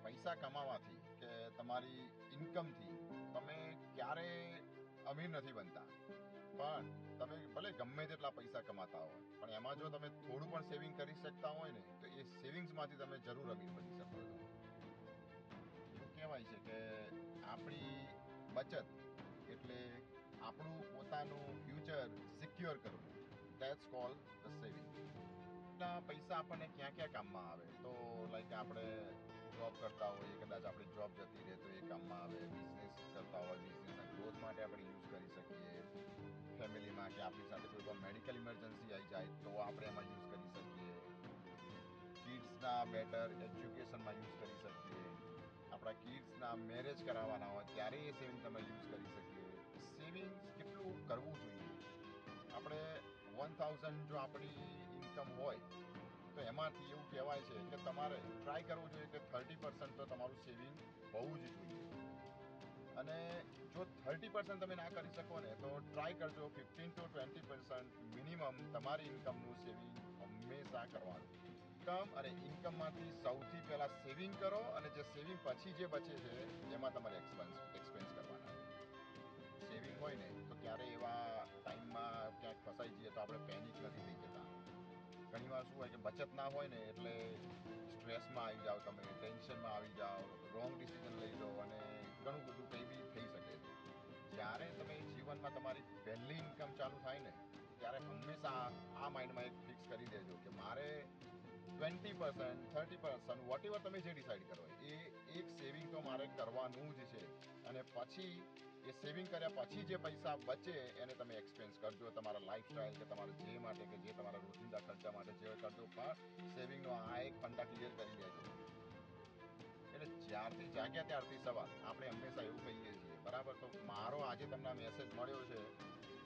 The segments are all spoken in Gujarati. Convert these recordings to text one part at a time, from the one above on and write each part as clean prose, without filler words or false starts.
પૈસા કમાવાથી કે તમારી ઇન્કમથી તમે ક્યારે અમીર નથી બનતા, પણ તમે ભલે ગમે તેટલા પૈસા કમાતા હોય પણ એમાં જો તમે થોડું પણ સેવિંગ કરી શકતા હોય ને તો એ સેવિંગ્સમાંથી તમે જરૂર અમીર બની શકો છો. એવું કહેવાય છે કે આપણી બચત એટલે આપણું પોતાનું ફ્યુચર સિક્યોર કરવું. That's call the saving. પૈસા આપણને ક્યાં ક્યાં કામમાં આવે તો લાઈક આપણે જોબ કરતા હોઈએ, કદાચ આપણી જોબ જતી રહે તો એ કામમાં આવે. બિઝનેસ કરતા હોય, બિઝનેસના ગ્રોથ માટે આપણે યુઝ કરી શકીએ. ફેમિલીમાં કે આપણી સાથે કોઈ પણ મેડિકલ ઇમરજન્સી આવી જાય તો આપણે એમાં યુઝ કરી શકીએ. કિડ્સના બેટર એજ્યુકેશનમાં યુઝ કરી શકીએ. આપણા કિડ્સના મેરેજ કરાવવાના હોય ત્યારે એ સેવિંગ તમે યુઝ કરી શકીએ. સેવિંગ્સ કેટલું કરવું જોઈએ? આપણે 1000 જો આપણી ઇન્કમ હોય તો એમાંથી એવું કહેવાય છે કે તમારે ટ્રાય કરવું જોઈએ કે 30% તો તમારું સેવિંગ હોવું જ જોઈએ. અને જો 30% તમે ના કરી શકો ને તો ટ્રાય કરજો 15 to 20% મિનિમમ તમારી ઇન્કમનું સેવિંગ હંમેશા કરવાનું. ઇન્કમ અને ઇન્કમમાંથી સૌથી પહેલાં સેવિંગ કરો અને જે સેવિંગ પછી જે બચે છે એમાં તમારે એક્સપેન્સ કરવાના. સેવિંગ હોય ને તો ક્યારે એવા ટાઈમમાં ક્યાંક ફસાઈ જઈએ તો આપણે પેનિક નથી થઈ જતા. ઘણીવાર શું હોય કે બચત ના હોય ને એટલે સ્ટ્રેસમાં આવી જાઓ, તમે ટેન્શનમાં આવી જાઓ, રોંગ ડિસિઝન લઈ લો અને ઘણું બધું કંઈ બી થઈ શકે છે. જ્યારે તમે જીવનમાં તમારી પહેલી ઇન્કમ ચાલુ થાય ને ત્યારે હંમેશા આ માઇન્ડમાં એક ફિક્સ કરી દેજો કે મારે 20%, 30%, વોટ એવર તમે જે ડિસાઇડ કરો એ એક સેવિંગ તો મારે કરવાનું જ છે. અને પછી એ સેવિંગ કર્યા પછી જે પૈસા બચે એને તમે એક્સપેન્સ કરજો, તમારા લાઈફસ્ટાઈલ કે તમારા જે માટે કે જે તમારા રોજિંદા ખર્ચા માટે જે કરજો, પણ સેવિંગનો આ એક ફંડા ક્લિયર કરી દેજો. એટલે જ્યારથી જાગ્યા ત્યારથી સવાર આપણે હંમેશા એવું કહીએ છીએ, બરાબર? તો મારો આજે તમને મેસેજ મળ્યો છે,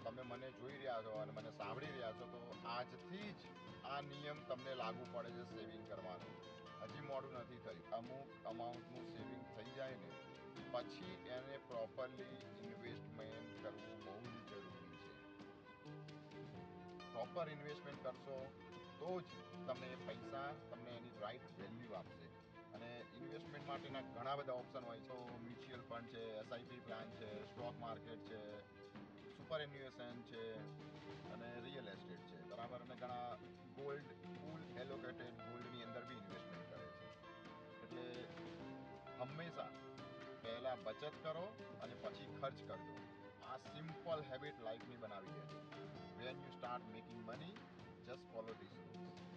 તમે મને જોઈ રહ્યા છો અને મને સાંભળી રહ્યા છો, તો આજથી જ આ નિયમ તમને લાગુ પડે છે સેવિંગ કરવાનો. હજી મોડું નથી થયું. અમુક અમાઉન્ટનું સેવિંગ થઈ જાય ને પછી એને પ્રોપરલી ઇન્વેસ્ટમેન્ટ કરવું બહુ જ જરૂરી છે. પ્રોપર ઇન્વેસ્ટમેન્ટ કરશો તો જ તમને એ પૈસા તમને એની રાઈટ વેલ્યુ આપશે. અને ઇન્વેસ્ટમેન્ટ માટેના ઘણા બધા ઓપ્શન હોય છે. તો મ્યુચ્યુઅલ ફંડ છે, એસઆઈપી પ્લાન છે, સ્ટોક માર્કેટ છે, સુપર એન્યુએશન છે અને રિયલ એસ્ટેટ છે, બરાબર? અને ઘણા ગોલ્ડ, ફૂલ એલોકેટેડ ગોલ્ડની અંદર બી ઇન્વેસ્ટમેન્ટ કરે છે. એટલે હંમેશા પહેલાં બચત કરો અને પછી ખર્ચ કરજો. આ સિમ્પલ હેબિટ લાઈફની બનાવી દેજો. When you start making money, just follow this rules.